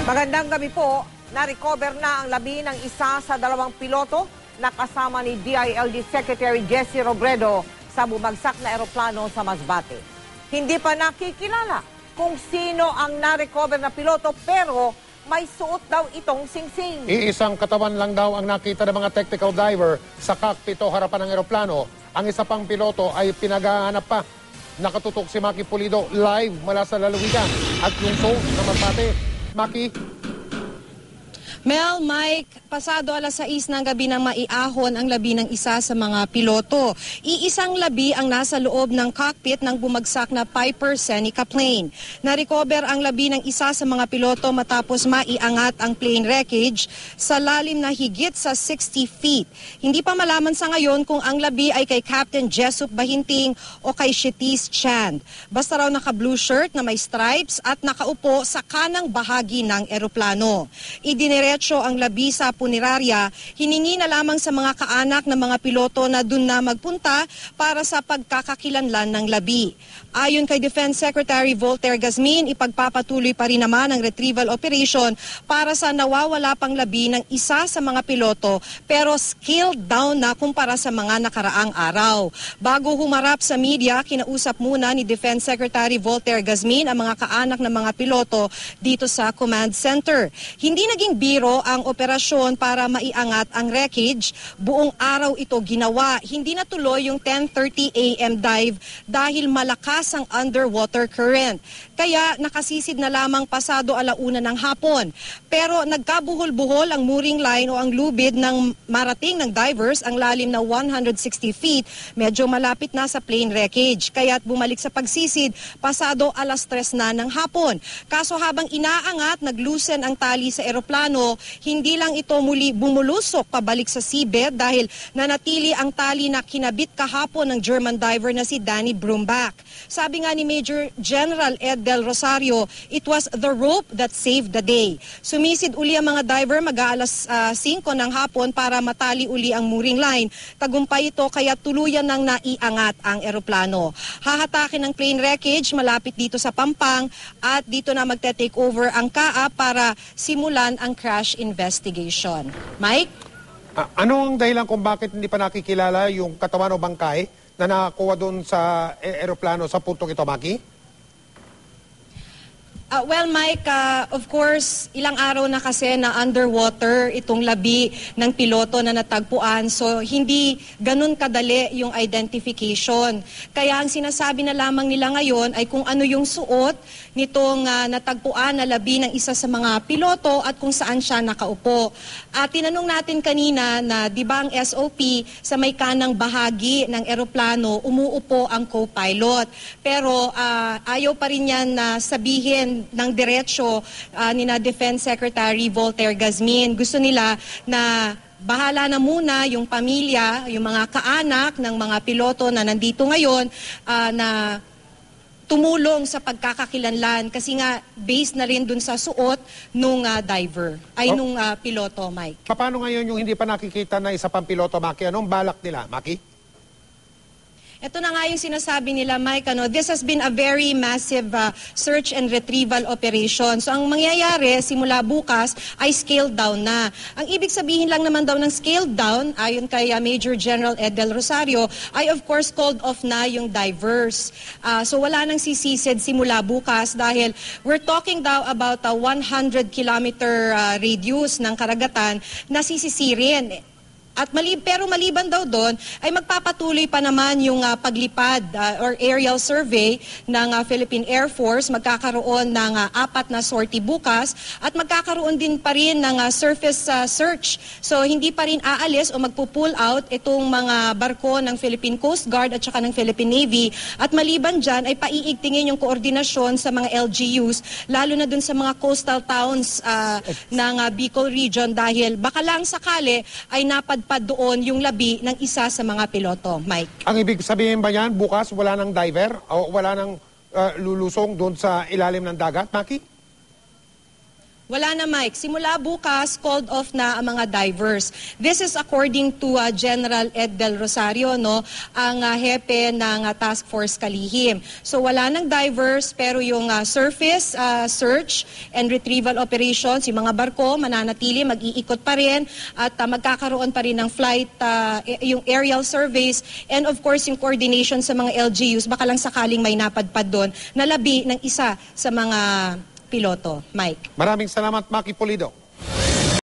Magandang gabi po. Na-recover na ang labi ng isa sa dalawang piloto na kasama ni DILG Secretary Jessie Robredo sa bumagsak na eroplano sa Masbate. Hindi pa nakikilala kung sino ang na-recover na piloto pero may suot daw itong singsing. Iisang katawan lang daw ang nakita ng mga technical diver sa cockpit o harapan ng eroplano. Ang isa pang piloto ay pinaghahanap pa. Nakatutok si Maki Pulido live mula sa lalawigan at lungsod na Masbate. Maki? Mel, Mike, pasado alas 6 ng gabi nang maiahon ang labi ng isa sa mga piloto. Iisang labi ang nasa loob ng cockpit ng bumagsak na Piper Seneca plane. Na-recover ang labi ng isa sa mga piloto matapos maiangat ang plane wreckage sa lalim na higit sa 60 feet. Hindi pa malaman sa ngayon kung ang labi ay kay Captain Jessup Bahinting o kay Shetis Chand. Basta raw naka-blue shirt na may stripes at nakaupo sa kanang bahagi ng eroplano. Idiniretso ang labi sa punerarya, hiningi na lamang sa mga kaanak ng mga piloto na dun na magpunta para sa pagkakakilanlan ng labi. Ayon kay Defense Secretary Voltaire Gazmin, ipagpapatuloy pa rin naman ang retrieval operation para sa nawawala pang labi ng isa sa mga piloto pero scaled down na kumpara sa mga nakaraang araw. Bago humarap sa media, kinausap muna ni Defense Secretary Voltaire Gazmin ang mga kaanak ng mga piloto dito sa command center. Hindi naging biro ang operasyon para maiangat ang wreckage. Buong araw ito ginawa. Hindi natuloy yung 10:30 a.m. dive dahil malakas ang underwater current. Kaya nakasisid na lamang pasado alauna ng hapon. Pero nagkabuhol-buhol ang mooring line o ang lubid ng marating ng divers ang lalim na 160 feet. Medyo malapit na sa plane wreckage. Kaya't bumalik sa pagsisid pasado alas 3 na ng hapon. Kaso habang inaangat, naglusen ang tali sa eroplano. Hindi lang ito muli bumulusok pabalik sa seabed dahil nanatili ang tali na kinabit kahapon ng German diver na si Danny Brumbach. Sabi nga ni Major General Ed Del Rosario, it was the rope that saved the day. Sumisid uli ang mga diver mag-aalas 5 ng hapon para matali uli ang mooring line. Tagumpay ito kaya tuluyan nang naiangat ang eroplano. Hahatakin ng plane wreckage malapit dito sa Pampang at dito na magte-take over ang CAA para simulan ang crash investigation. Mike? Ano ang dahilan kung bakit hindi pa nakikilala yung katawan o bangkay na nakakuha doon sa eroplano sa puntong ito, Maki? Well, Mike, of course, ilang araw na kasi na underwater itong labi ng piloto na natagpuan. So, hindi ganun kadali yung identification. Kaya ang sinasabi na lamang nila ngayon ay kung ano yung suot nitong natagpuan na labi ng isa sa mga piloto at kung saan siya nakaupo. Tinanong natin kanina na di ba ang SOP sa may kanang bahagi ng eroplano, umuupo ang co-pilot. Pero ayaw pa rin yan na sabihin ng diretsyo ni na Defense Secretary Voltaire Gazmin. Gusto nila na bahala na muna yung pamilya, yung mga kaanak ng mga piloto na nandito ngayon na tumulong sa pagkakakilanlan kasi nga based na rin dun sa suot nung diver, nung piloto, Mike. Paano ngayon yung hindi pa nakikita na isa pang piloto, Maki? Anong balak nila, Maki? Ito na nga yung sinasabi nila, Mike, this has been a very massive search and retrieval operation. So ang mangyayari simula bukas ay scaled down na. Ang ibig sabihin lang naman daw ng scaled down, ayon kay Major General Ed Del Rosario, ay of course called off na yung divers. So wala nang sisisid simula bukas dahil we're talking daw about a 100-kilometer radius ng karagatan na sisisirin. Pero maliban daw doon, ay magpapatuloy pa naman yung paglipad or aerial survey ng Philippine Air Force. Magkakaroon ng 4 na sortie bukas at magkakaroon din pa rin ng surface search. So hindi pa rin aalis o magpo-pull out itong mga barko ng Philippine Coast Guard at saka ng Philippine Navy. At maliban dyan ay paiigtingin yung koordinasyon sa mga LGUs, lalo na dun sa mga coastal towns ng Bicol region dahil baka lang sakali ay napadpad doon yung labi ng isa sa mga piloto, Mike. Ang ibig sabihin ba yan, bukas wala nang diver o wala nang lulusong doon sa ilalim ng dagat, Maki? Wala na, Mike. Simula bukas, called off na ang mga divers. This is according to General Ed Del Rosario, no, ang hepe ng Task Force Kalihim. So wala nang divers, pero yung surface search and retrieval operations, yung mga barko mananatili, mag-iikot pa rin at magkakaroon pa rin ng flight, yung aerial surveys, and of course yung coordination sa mga LGUs, baka lang sakaling may napadpad doon na labi ng isa sa mga piloto. Mike. Maraming salamat, Maki Pulido.